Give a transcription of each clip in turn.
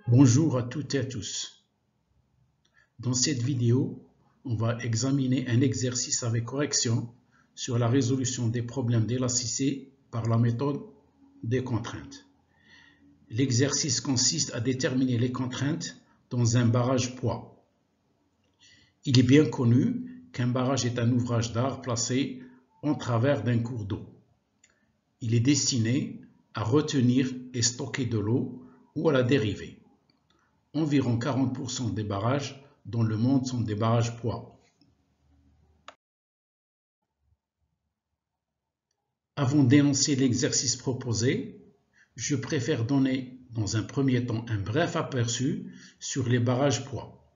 Bonjour à toutes et à tous. Dans cette vidéo, on va examiner un exercice avec correction sur la résolution des problèmes d'élasticité par la méthode des contraintes. L'exercice consiste à déterminer les contraintes dans un barrage poids. Il est bien connu qu'un barrage est un ouvrage d'art placé en travers d'un cours d'eau. Il est destiné à retenir et stocker de l'eau ou à la dériver. Environ 40% des barrages dans le monde sont des barrages poids. Avant d'énoncer l'exercice proposé, je préfère donner dans un premier temps un bref aperçu sur les barrages poids.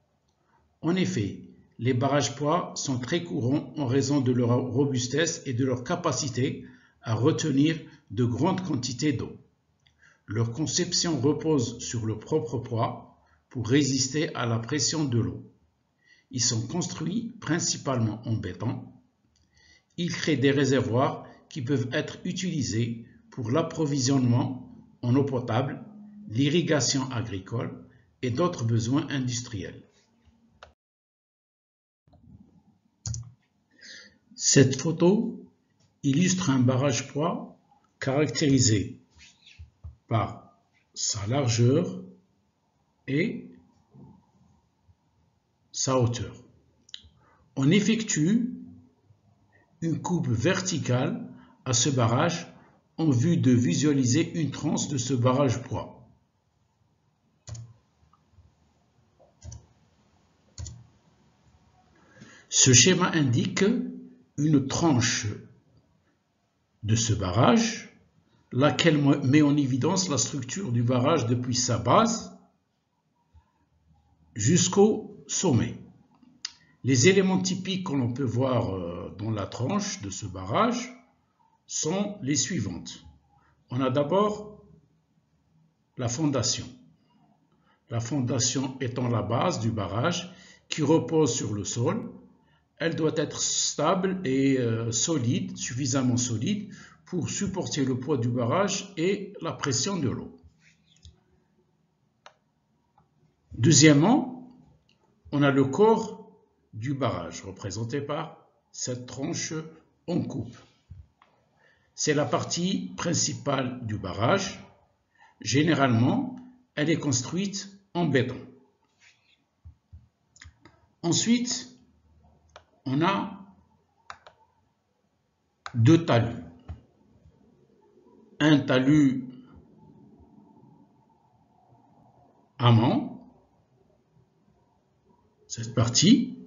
En effet, les barrages poids sont très courants en raison de leur robustesse et de leur capacité à retenir de grandes quantités d'eau. Leur conception repose sur le propre poids pour résister à la pression de l'eau. Ils sont construits principalement en béton. Ils créent des réservoirs qui peuvent être utilisés pour l'approvisionnement en eau potable, l'irrigation agricole et d'autres besoins industriels. Cette photo illustre un barrage poids caractérisé par sa largeur et sa hauteur. On effectue une coupe verticale à ce barrage en vue de visualiser une tranche de ce barrage poids. Ce schéma indique une tranche de ce barrage, laquelle met en évidence la structure du barrage depuis sa base jusqu'au sommet. Les éléments typiques que l'on peut voir dans la tranche de ce barrage sont les suivantes. On a d'abord la fondation. La fondation étant la base du barrage qui repose sur le sol. Elle doit être stable et solide, suffisamment solide pour supporter le poids du barrage et la pression de l'eau. Deuxièmement, on a le corps du barrage, représenté par cette tranche en coupe. C'est la partie principale du barrage. Généralement, elle est construite en béton. Ensuite, on a deux talus. Un talus amont, cette partie,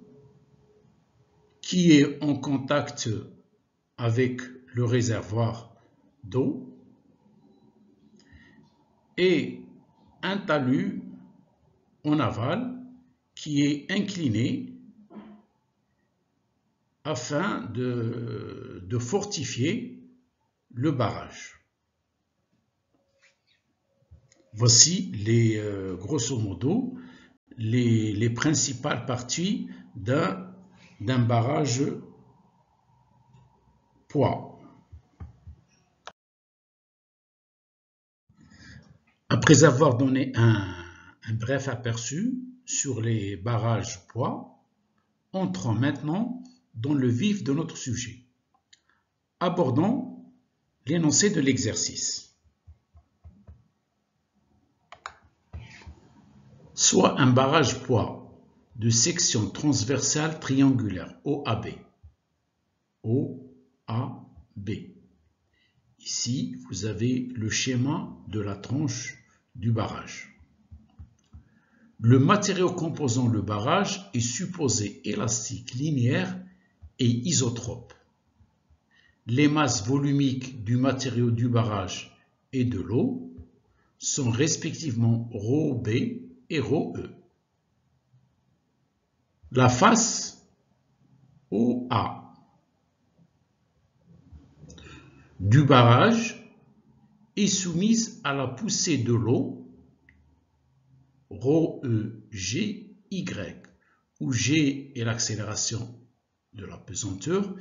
qui est en contact avec le réservoir d'eau, et un talus en aval qui est incliné afin de fortifier le barrage. Voici grosso modo les principales parties d'un barrage poids. Après avoir donné un bref aperçu sur les barrages poids, entrons maintenant dans le vif de notre sujet. Abordons l'énoncé de l'exercice. Soit un barrage poids de section transversale triangulaire OAB. OAB. Ici, vous avez le schéma de la tranche du barrage. Le matériau composant le barrage est supposé élastique, linéaire et isotrope. Les masses volumiques du matériau du barrage et de l'eau sont respectivement ρB et ρE. La face OA du barrage est soumise à la poussée de l'eau ρEGY, où G est l'accélération de la pesanteur,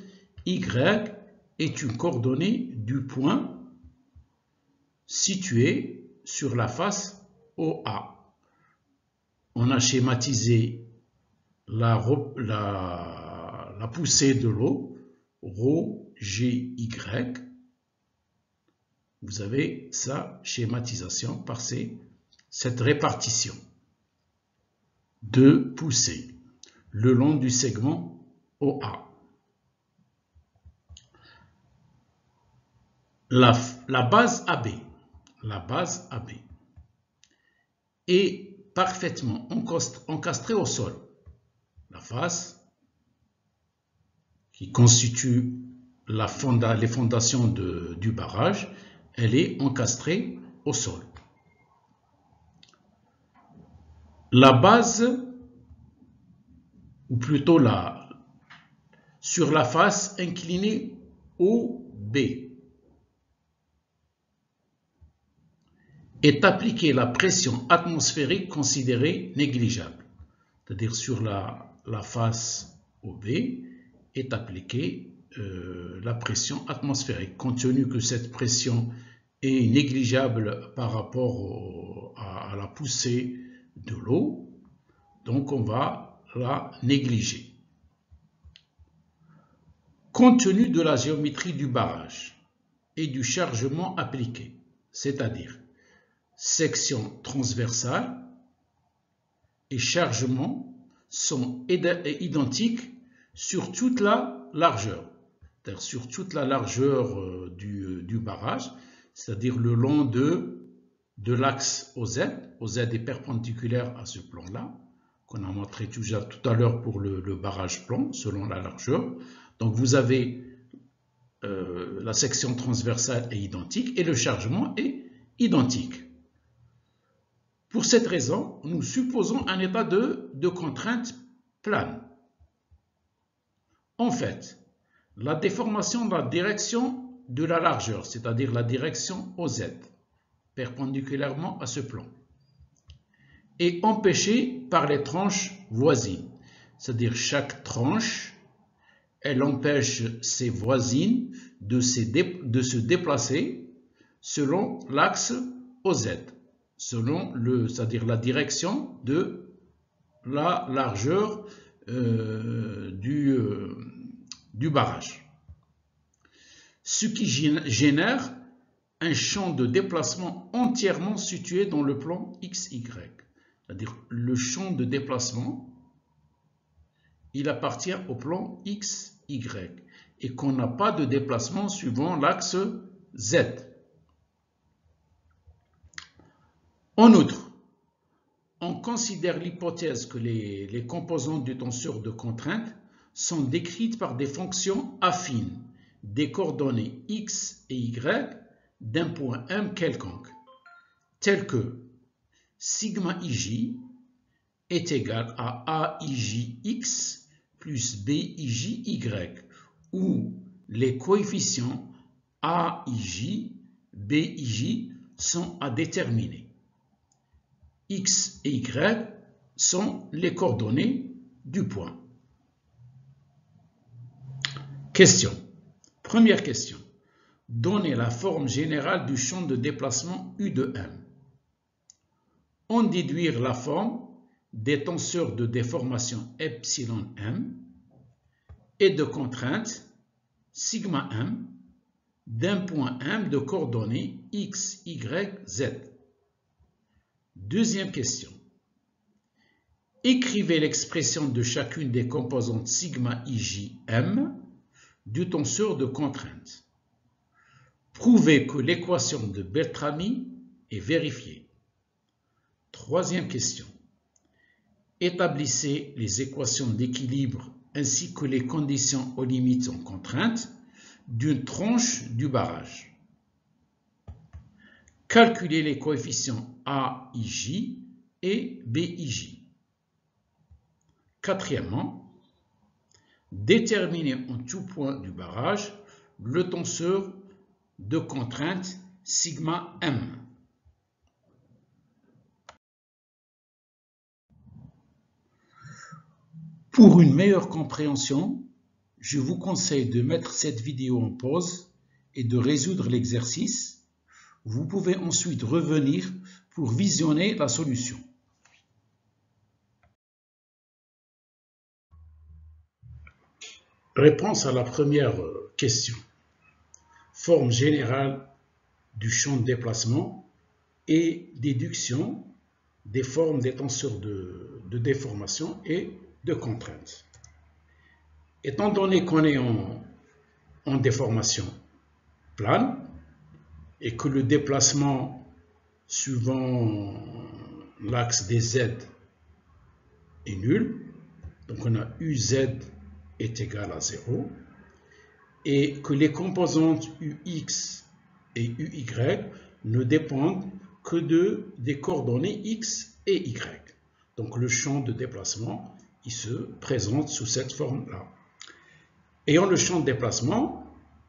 Y est une coordonnée du point situé sur la face OA. on a schématisé la poussée de l'eau, ρ, G, Y. Vous avez sa schématisation par cette répartition de poussée le long du segment OA. La base AB est parfaitement encastrée au sol. La face qui constitue les fondations du barrage, elle est encastrée au sol. La base, ou plutôt sur la face inclinée OB, est appliquée la pression atmosphérique considérée négligeable. C'est-à-dire sur la face OB est appliquée la pression atmosphérique. Compte tenu que cette pression est négligeable par rapport à la poussée de l'eau, donc on va la négliger. Compte tenu de la géométrie du barrage et du chargement appliqué, c'est-à-dire section transversale et chargement sont identiques sur toute la largeur, c'est-à-dire sur toute la largeur du barrage, c'est-à-dire le long de l'axe OZ. OZ est perpendiculaire à ce plan-là, qu'on a montré tout à l'heure pour le barrage plan, selon la largeur. Donc vous avez la section transversale est identique et le chargement est identique. Pour cette raison, nous supposons un état de contrainte plane. En fait, la déformation de la direction de la largeur, c'est-à-dire la direction OZ, perpendiculairement à ce plan, est empêchée par les tranches voisines. C'est-à-dire chaque tranche, elle empêche ses voisines de se déplacer selon l'axe OZ, selon c'est-à-dire la direction de la largeur du barrage. Ce qui génère un champ de déplacement entièrement situé dans le plan XY. C'est-à-dire le champ de déplacement, il appartient au plan XY et qu'on n'a pas de déplacement suivant l'axe Z. En outre, on considère l'hypothèse que les composantes du tenseur de contrainte sont décrites par des fonctions affines des coordonnées x et y d'un point M quelconque, tel que sigma ij est égal à aijx plus bijy, où les coefficients aij, bij sont à déterminer. X et Y sont les coordonnées du point. Question. Première question. Donnez la forme générale du champ de déplacement U de M. En déduire la forme des tenseurs de déformation epsilon M et de contrainte sigma M d'un point M de coordonnées X, Y, Z. Deuxième question. Écrivez l'expression de chacune des composantes sigma ij M du tenseur de contrainte. Prouvez que l'équation de Beltrami est vérifiée. Troisième question. Établissez les équations d'équilibre ainsi que les conditions aux limites en contrainte d'une tranche du barrage. Calculez les coefficients aij et bij. Quatrièmement, déterminez en tout point du barrage le tenseur de contrainte sigma M. Pour une meilleure compréhension, je vous conseille de mettre cette vidéo en pause et de résoudre l'exercice. Vous pouvez ensuite revenir pour visionner la solution. Réponse à la première question. Forme générale du champ de déplacement et déduction des formes des tenseurs de déformation et de contrainte. Étant donné qu'on est en déformation plane et que le déplacement suivant l'axe des Z est nul, donc on a UZ est égal à 0, et que les composantes UX et UY ne dépendent que des coordonnées X et Y. Donc le champ de déplacement, il se présente sous cette forme-là. Ayant le champ de déplacement,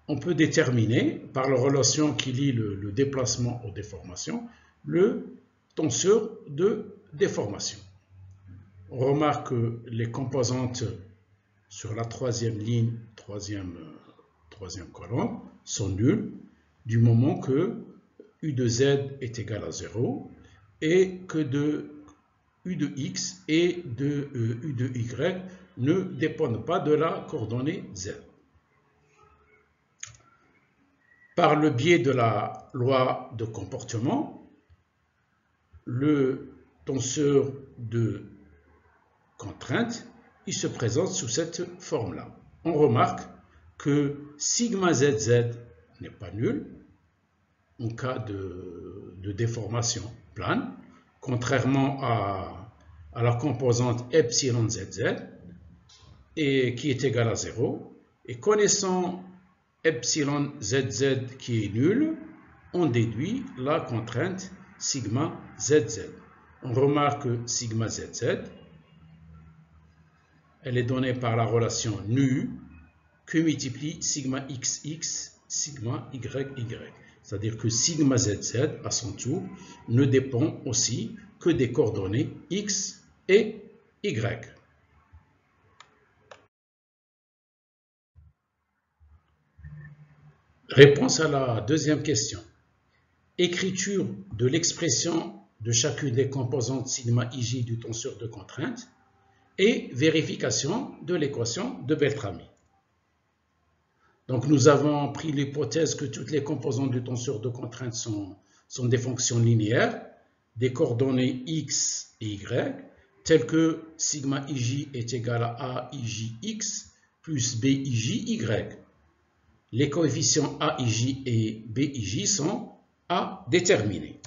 on peut déterminer, par la relation qui lie le déplacement aux déformations, le tenseur de déformation. On remarque que les composantes sur la troisième ligne, troisième colonne, sont nulles du moment que U de Z est égal à 0 et que U de X et de U de Y ne dépendent pas de la coordonnée Z. Par le biais de la loi de comportement, le tenseur de contrainte, il se présente sous cette forme-là. On remarque que sigma ZZ n'est pas nul en cas de déformation plane, contrairement à la composante epsilon ZZ, et qui est égale à 0. Et connaissant epsilon ZZ qui est nul, on déduit la contrainte sigma ZZ. On remarque que sigma ZZ, elle est donnée par la relation nu que multiplie sigma XX, sigma YY. C'est-à-dire que sigma ZZ, à son tour, ne dépend aussi que des coordonnées X et Y. Réponse à la deuxième question. Écriture de l'expression de chacune des composantes sigma ij du tenseur de contrainte et vérification de l'équation de Beltrami. Donc nous avons pris l'hypothèse que toutes les composantes du tenseur de contrainte sont des fonctions linéaires, des coordonnées x et y, telles que sigma ij est égal à aijx plus bijy. Les coefficients aij et bij sont à déterminer.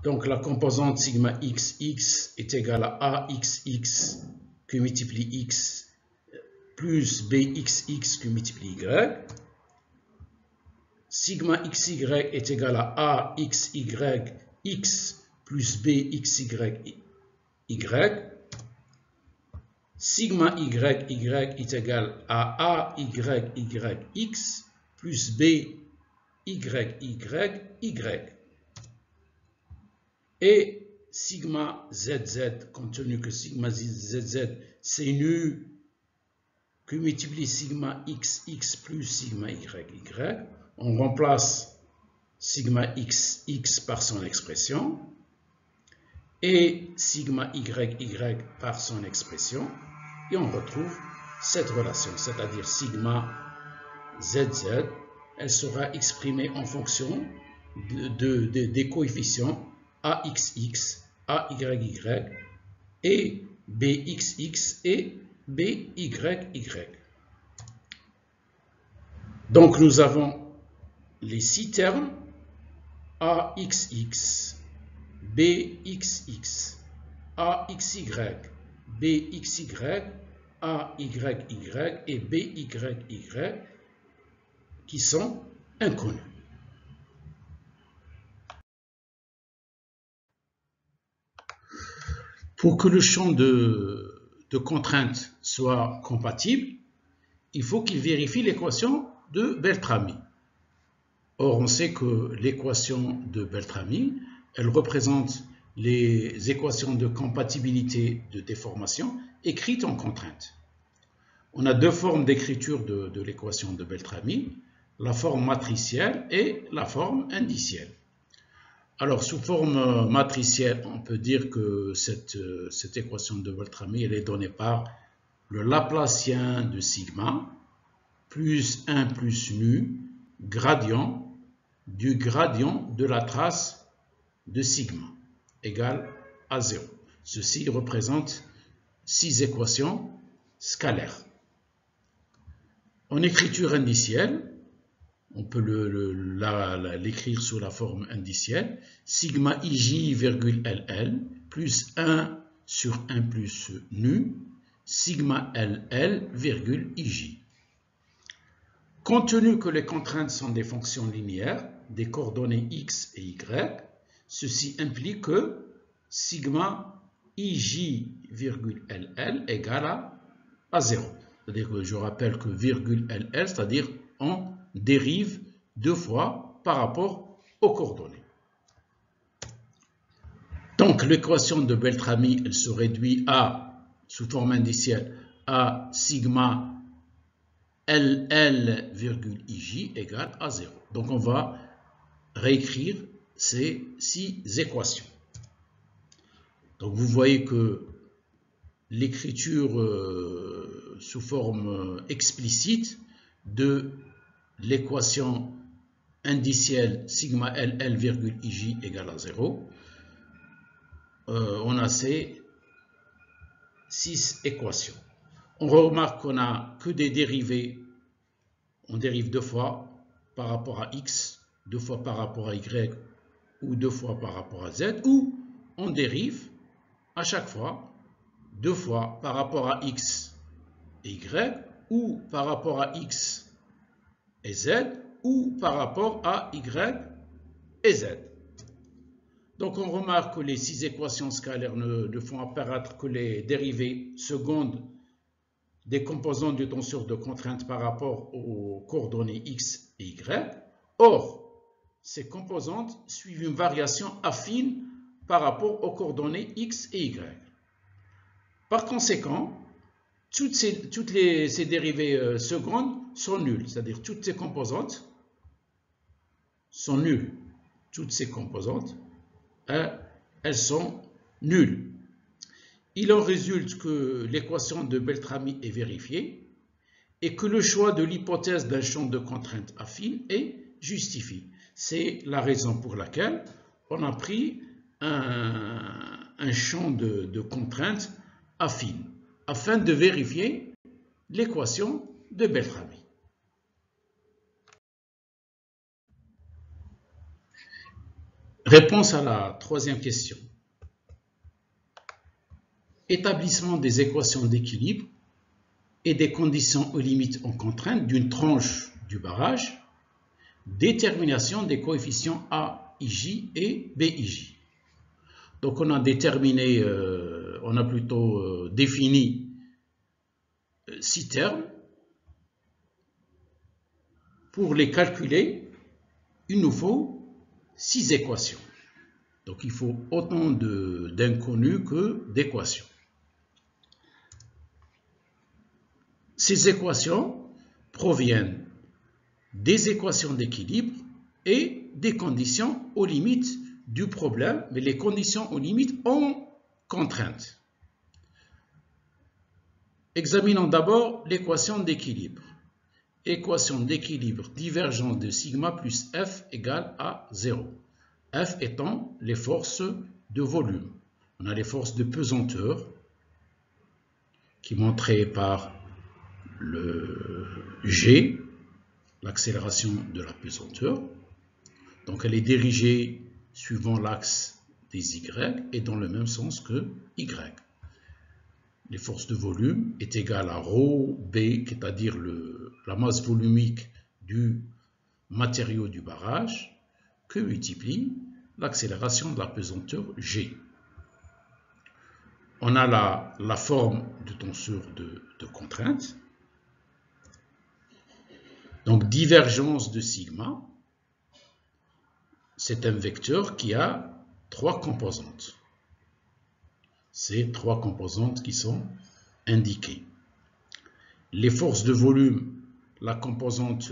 Donc la composante sigma xx est égale à axx que multiplie x plus bxx que multiplie y. Sigma xy est égal à axy x plus bxy y. Sigma yy est égal à ayx plus byy y. Et sigma zz, compte tenu que sigma zz c'est nu que multiplie sigma xx plus sigma yy, on remplace sigma xx par son expression et sigma yy par son expression, et on retrouve cette relation, c'est-à-dire sigma zz, elle sera exprimée en fonction des coefficients axx, ayy et bxx et byy. Donc nous avons les 6 termes axx, bxx, axy, bxy, ayy et byy qui sont inconnus. Pour que le champ de contrainte soit compatible, il faut qu'il vérifie l'équation de Beltrami. Or, on sait que l'équation de Beltrami, elle représente les équations de compatibilité de déformation écrites en contrainte. On a deux formes d'écriture de l'équation de Beltrami, la forme matricielle et la forme indicielle. Alors, sous forme matricielle, on peut dire que cette équation de Beltrami, elle est donnée par le Laplacien de sigma plus 1 plus nu gradient du gradient de la trace de sigma égale à 0. Ceci représente 6 équations scalaires. En écriture indicielle, on peut l'écrire sous la forme indicielle, sigma ij virgule ll plus 1 sur 1 plus nu, sigma ll virgule ij. Compte tenu que les contraintes sont des fonctions linéaires, des coordonnées x et y, ceci implique que sigma ij virgule ll égale à 0. C'est-à-dire que je rappelle que virgule ll, c'est-à-dire on dérive 2 fois par rapport aux coordonnées. Donc l'équation de Beltrami, elle se réduit à, sous forme indicielle, à sigma ll virgule ij égale à 0. Donc on va réécrire ces 6 équations. Donc vous voyez que l'écriture sous forme explicite de l'équation indicielle sigma ll virgule ij égale à 0, on a ces 6 équations. On remarque qu'on n'a que des dérivés, on dérive 2 fois par rapport à x, 2 fois par rapport à y ou 2 fois par rapport à z, ou on dérive à chaque fois 2 fois par rapport à x et y, ou par rapport à x et z, ou par rapport à y et z. Donc on remarque que les 6 équations scalaires ne font apparaître que les dérivées secondes des composantes du tenseur de contrainte par rapport aux coordonnées x et y. Or, ces composantes suivent une variation affine par rapport aux coordonnées x et y. Par conséquent, toutes ces dérivées secondes sont nulles, c'est-à-dire toutes ces composantes sont nulles. Toutes ces composantes, elles sont nulles. Il en résulte que l'équation de Beltrami est vérifiée et que le choix de l'hypothèse d'un champ de contrainte affine est justifié. C'est la raison pour laquelle on a pris un champ de contrainte affine afin de vérifier l'équation de Beltrami. Réponse à la troisième question. Établissement des équations d'équilibre et des conditions aux limites en contrainte d'une tranche du barrage, détermination des coefficients AIJ et BIJ. Donc on a déterminé, on a plutôt défini 6 termes. Pour les calculer, il nous faut 6 équations. Donc il faut autant d'inconnus que d'équations. Ces équations proviennent des équations d'équilibre et des conditions aux limites du problème, mais les conditions aux limites en contrainte. Examinons d'abord l'équation d'équilibre. Équation d'équilibre divergence de sigma plus F égale à 0. F étant les forces de volume. On a les forces de pesanteur qui sont montrées par le G, l'accélération de la pesanteur. Donc elle est dirigée suivant l'axe des Y et dans le même sens que Y. Les forces de volume est égale à ρ B, c'est-à-dire la masse volumique du matériau du barrage, que multiplie l'accélération de la pesanteur G. On a la forme du tenseur de contrainte. Donc divergence de sigma, c'est un vecteur qui a 3 composantes. Ces 3 composantes qui sont indiquées. Les forces de volume, la composante,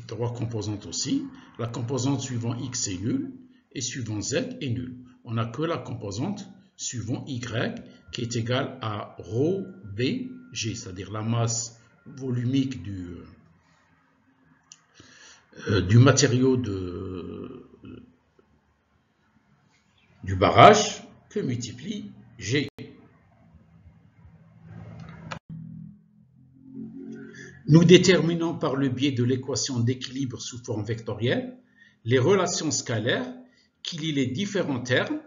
3 composantes aussi. La composante suivant x est nulle et suivant z est nulle. On n'a que la composante suivant y qui est égale à ρ B G, c'est-à-dire la masse volumique du matériau du barrage, que multiplie G. Nous déterminons par le biais de l'équation d'équilibre sous forme vectorielle les relations scalaires qui lient les différents termes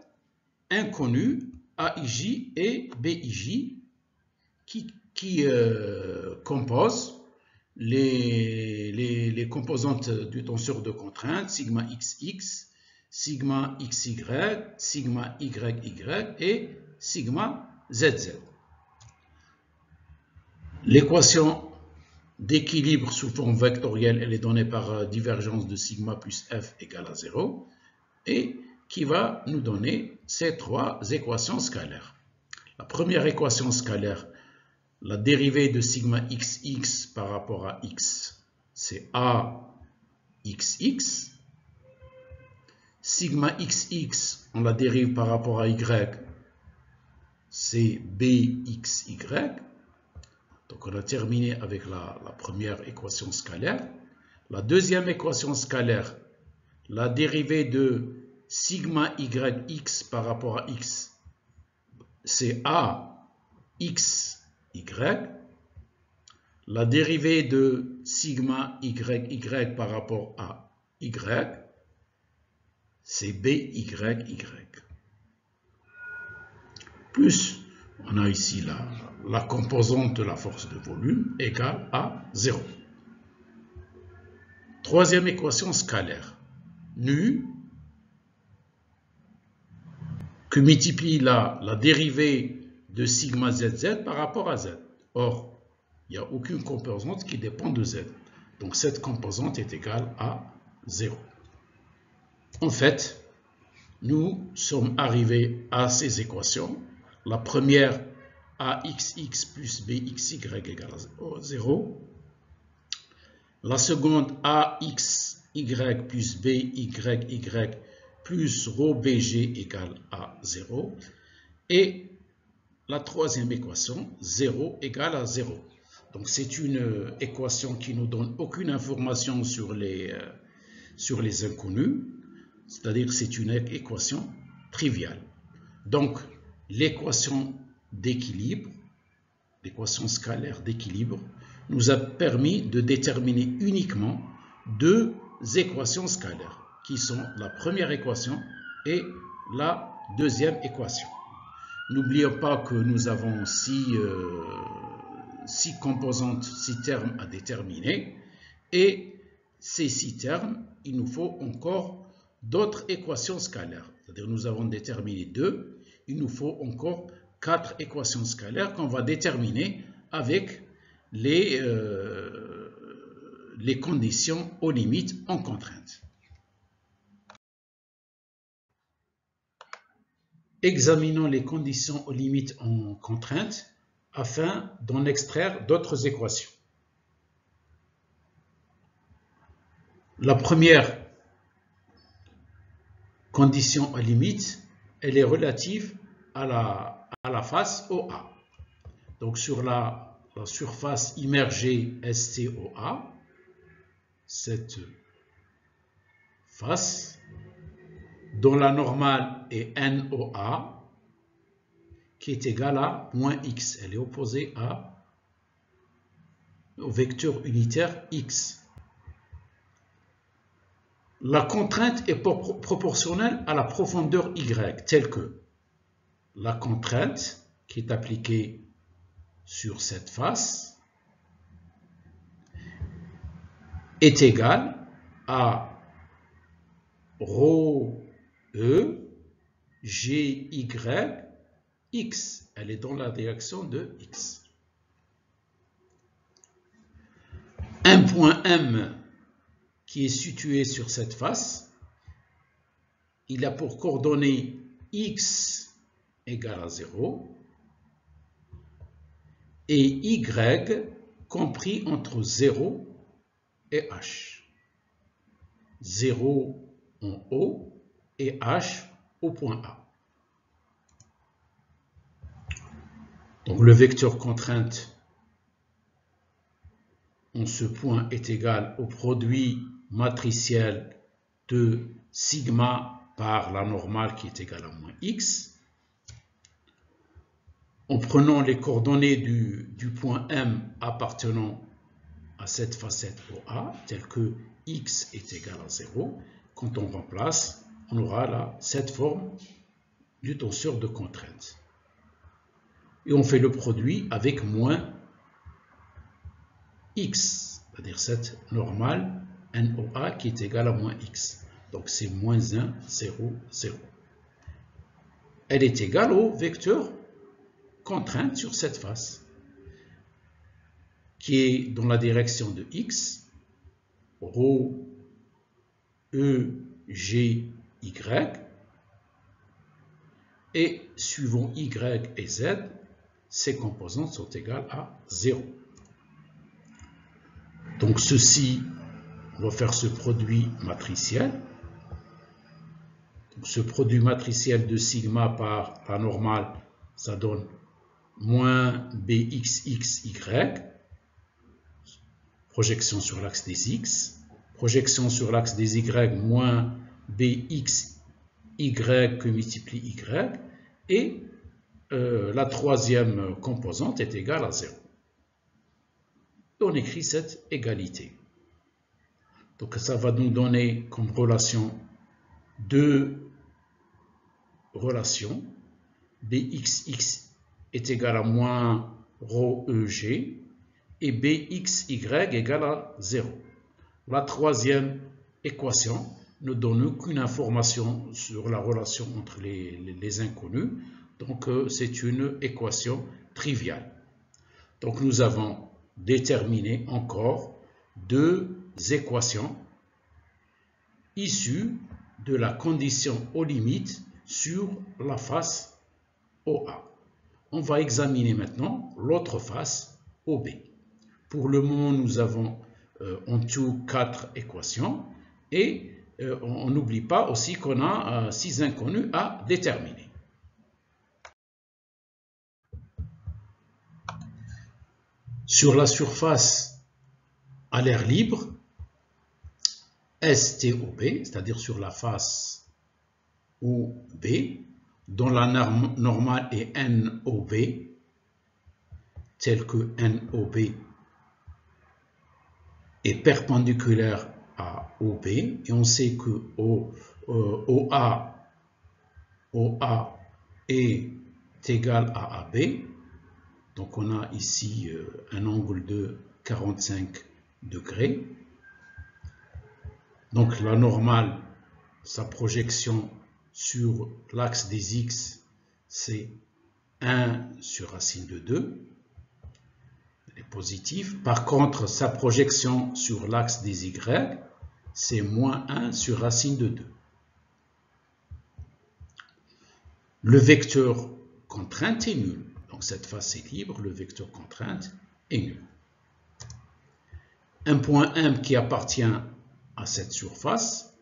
inconnus AIJ et BIJ qui composent les composantes du tenseur de contrainte sigma XX, sigma XY, sigma YY et sigma ZZ. L'équation d'équilibre sous forme vectorielle, elle est donnée par divergence de sigma plus F égale à 0 et qui va nous donner ces trois équations scalaires. La première équation scalaire, la dérivée de sigma XX par rapport à X, c'est AXX. Sigma XX, on la dérive par rapport à Y, c'est BXY. Donc on a terminé avec la première équation scalaire. La deuxième équation scalaire, la dérivée de sigma YX par rapport à X, c'est AXY. La dérivée de sigma YY par rapport à Y, c'est BYY. Plus, on a ici la composante de la force de volume égale à 0. Troisième équation scalaire, nu, que multiplie la dérivée de sigma ZZ par rapport à Z. Or, il n'y a aucune composante qui dépend de Z. Donc, cette composante est égale à 0. En fait, nous sommes arrivés à ces équations. La première, AXX plus BXY égale à 0. La seconde, AXY plus BYY plus rho BG égale à 0. Et la troisième équation, 0 égale à 0. Donc c'est une équation qui nous donne aucune information sur les inconnus, c'est-à-dire c'est une équation triviale. Donc l'équation d'équilibre, l'équation scalaire d'équilibre, nous a permis de déterminer uniquement deux équations scalaires, qui sont la première équation et la deuxième équation. N'oublions pas que nous avons six composantes, 6 termes à déterminer, et ces 6 termes, il nous faut encore d'autres équations scalaires. C'est-à-dire nous avons déterminé 2, il nous faut encore 4 équations scalaires qu'on va déterminer avec les conditions aux limites en contrainte. Examinons les conditions aux limites en contrainte afin d'en extraire d'autres équations. La première condition à limite, elle est relative à la face OA. Donc sur la surface immergée SCOA, cette face, dont la normale est NOA, qui est égale à moins x. Elle est opposée au vecteur unitaire x. La contrainte est proportionnelle à la profondeur y, telle que la contrainte qui est appliquée sur cette face est égale à ρ E Gy x. Elle est dans la direction de x. Un point M qui est situé sur cette face, il a pour coordonnées x égale à 0 et y compris entre 0 et h. 0 en haut et h au point A. Donc le vecteur contrainte en ce point est égal au produit matriciel de sigma par la normale qui est égale à moins x. En prenant les coordonnées du point M appartenant à cette facette OA, telle que x est égal à 0, quand on remplace, on aura là cette forme du tenseur de contrainte. Et on fait le produit avec moins x, c'est-à-dire cette normale NOA qui est égale à moins x. Donc c'est moins 1, 0, 0. Elle est égale au vecteur contrainte sur cette face, qui est dans la direction de x, ρ, E, G, Y, et suivant y et z, ces composantes sont égales à 0. Donc ceci, on va faire ce produit matriciel. Donc, ce produit matriciel de sigma par la normale, ça donne moins bxxy, projection sur l'axe des x, projection sur l'axe des y, moins bxy que multiplie y, et la troisième composante est égale à 0. Et on écrit cette égalité. Donc ça va nous donner comme relation deux relations. Bxx est égal à moins ρEg et Bxy égale à 0. La troisième équation ne donne aucune information sur la relation entre les inconnus. Donc c'est une équation triviale. Donc nous avons déterminé encore deux équations issues de la condition aux limites sur la face OA. On va examiner maintenant l'autre face OB. Pour le moment, nous avons en tout 4 équations et on n'oublie pas aussi qu'on a 6 inconnus à déterminer. Sur la surface à l'air libre, STOB, c'est-à-dire sur la face OB, dont la normale est NOB, telle que NOB est perpendiculaire à OB, et on sait que OA est égal à AB, donc on a ici un angle de 45 degrés. Donc la normale, sa projection sur l'axe des x, c'est 1 sur racine de 2. Elle est positive. Par contre, sa projection sur l'axe des y, c'est moins 1 sur racine de 2. Le vecteur contrainte est nul. Donc cette face est libre, le vecteur contrainte est nul. Un point M qui appartient à cette surface,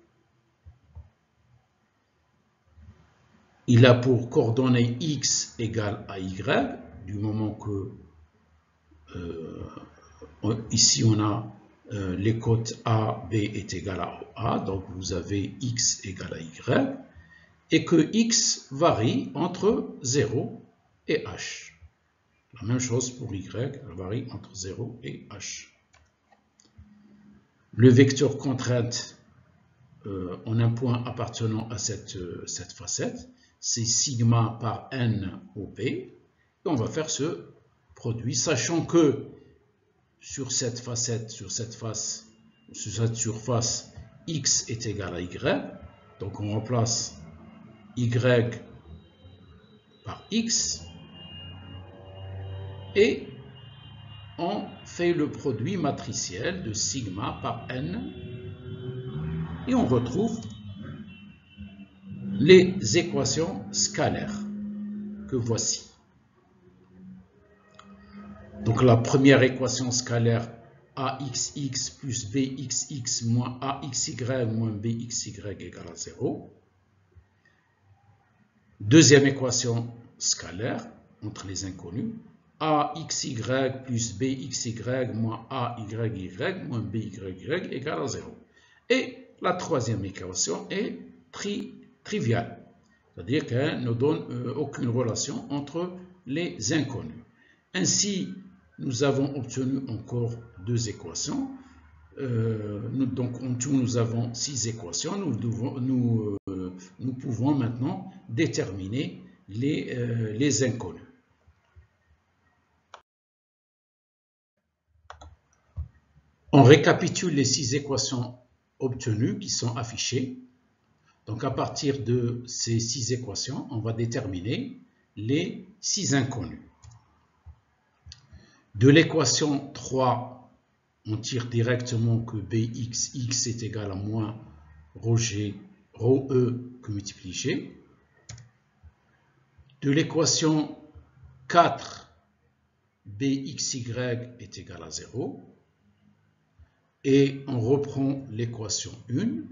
il a pour coordonnées x égale à y, du moment que ici on a les côtes A, B est égal à A, donc vous avez x égale à y, et que x varie entre 0 et h. La même chose pour y, elle varie entre 0 et h. Le vecteur contrainte en un point appartenant à cette facette, c'est sigma par n OB, et on va faire ce produit, sachant que sur cette facette, sur cette surface, x est égal à y, donc on remplace y par x, et on fait le produit matriciel de sigma par n, et on retrouve les équations scalaires que voici. Donc la première équation scalaire axx plus bxx moins axy moins bxy égale à 0. Deuxième équation scalaire entre les inconnus, AXY plus BXY moins AYY moins BYY égale à 0. Et la troisième équation est triviale, c'est-à-dire qu'elle ne donne aucune relation entre les inconnus. Ainsi, nous avons obtenu encore deux équations. Donc en tout, nous avons 6 équations. Nous pouvons maintenant déterminer les inconnus. On récapitule les 6 équations obtenues qui sont affichées. Donc à partir de ces 6 équations, on va déterminer les 6 inconnus. De l'équation 3, on tire directement que Bxx est égal à moins ρG, ρE que multiplie G. De l'équation 4, Bxy est égal à 0. Et on reprend l'équation 1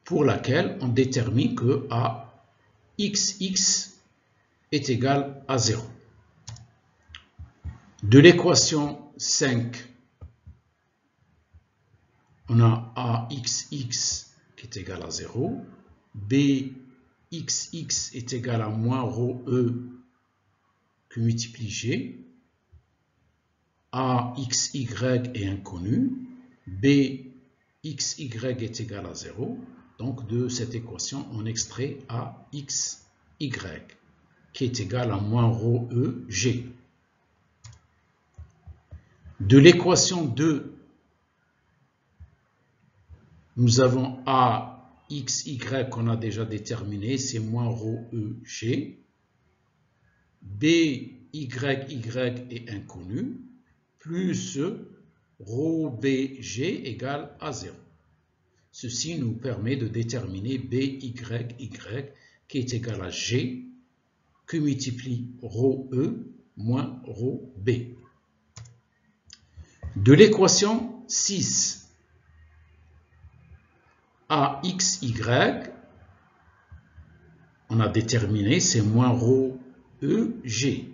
pour laquelle on détermine que AXX est égal à 0. De l'équation 5, on a AXX qui est égal à 0, BXX est égal à moins ρE que multiplie G, AXY est inconnu, BXY est égal à 0. Donc de cette équation, on extrait AXY qui est égal à moins ρE G. De l'équation 2, nous avons AXY qu'on a déjà déterminé, c'est moins ρE G. BYY est inconnu, plus ρBG égale à 0. Ceci nous permet de déterminer BYY qui est égal à G que multiplie ρE moins ρB. De l'équation 6, AXY, on a déterminé, c'est moins ρEG.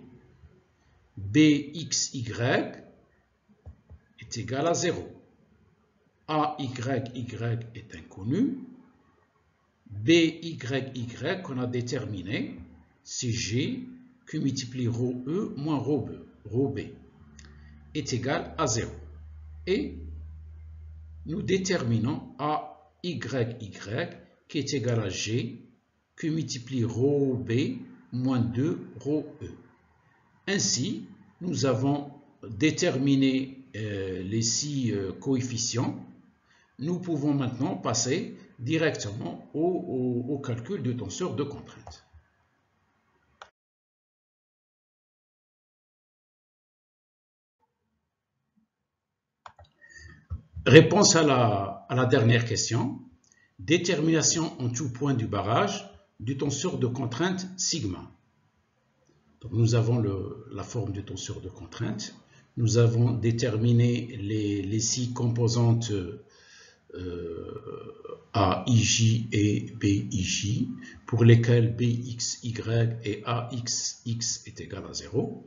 BXY est égal à 0. AYY est inconnu. BYY qu'on a déterminé, c'est G que multiplie ρE moins ρB est égal à 0. Et nous déterminons AYY qui est égal à G que multiplie ρB moins 2 ρE. Ainsi, nous avons déterminé les 6 coefficients. Nous pouvons maintenant passer directement au calcul du tenseur de contrainte. Réponse à la dernière question. Détermination en tout point du barrage du tenseur de contrainte sigma. Donc nous avons la forme du tenseur de contrainte. Nous avons déterminé les 6 composantes AIJ et BIJ pour lesquelles BXY et AXX est égal à 0.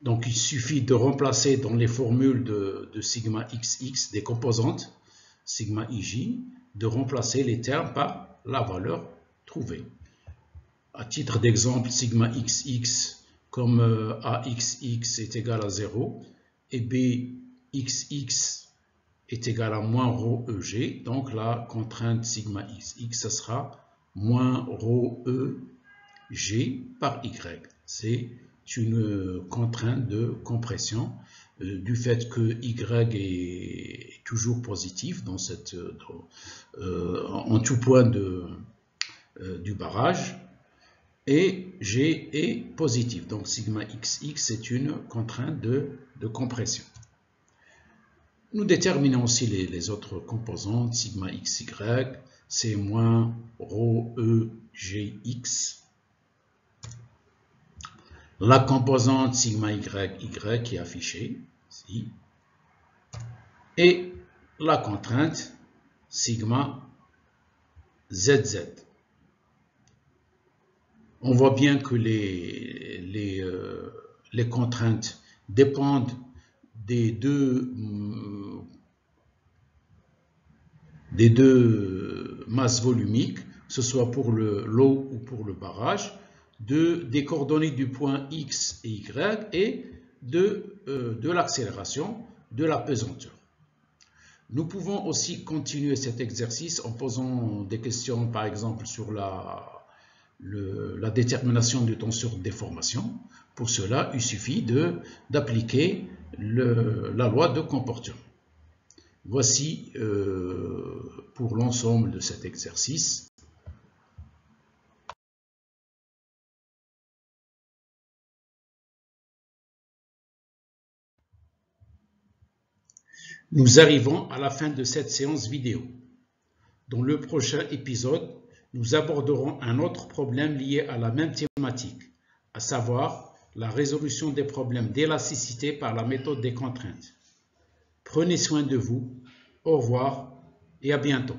Donc il suffit de remplacer dans les formules de sigma XX des composantes sigma IJ, de remplacer les termes par la valeur trouvée. À titre d'exemple, sigma XX comme AXX est égal à 0 et BXX est égal à moins ρEG. Donc la contrainte sigma XX, ce sera moins ρEG par Y. C'est une contrainte de compression du fait que Y est toujours positif dans en tout point du barrage et G est positif. Donc sigma XX est une contrainte de compression. Nous déterminons aussi les autres composantes. Sigma XY, c'est moins ρEGX. La composante sigma YY qui est affichée ici. Et la contrainte sigma ZZ. On voit bien que les contraintes dépendent des deux masses volumiques, que ce soit pour l'eau ou pour le barrage, des coordonnées du point X et Y et de l'accélération, de la pesanteur. Nous pouvons aussi continuer cet exercice en posant des questions, par exemple, sur la détermination du temps sur déformation. Pour cela, il suffit d'appliquer la loi de comportement. Voici pour l'ensemble de cet exercice. Nous arrivons à la fin de cette séance vidéo. Dans le prochain épisode, nous aborderons un autre problème lié à la même thématique, à savoir la résolution des problèmes d'élasticité par la méthode des contraintes. Prenez soin de vous, au revoir et à bientôt.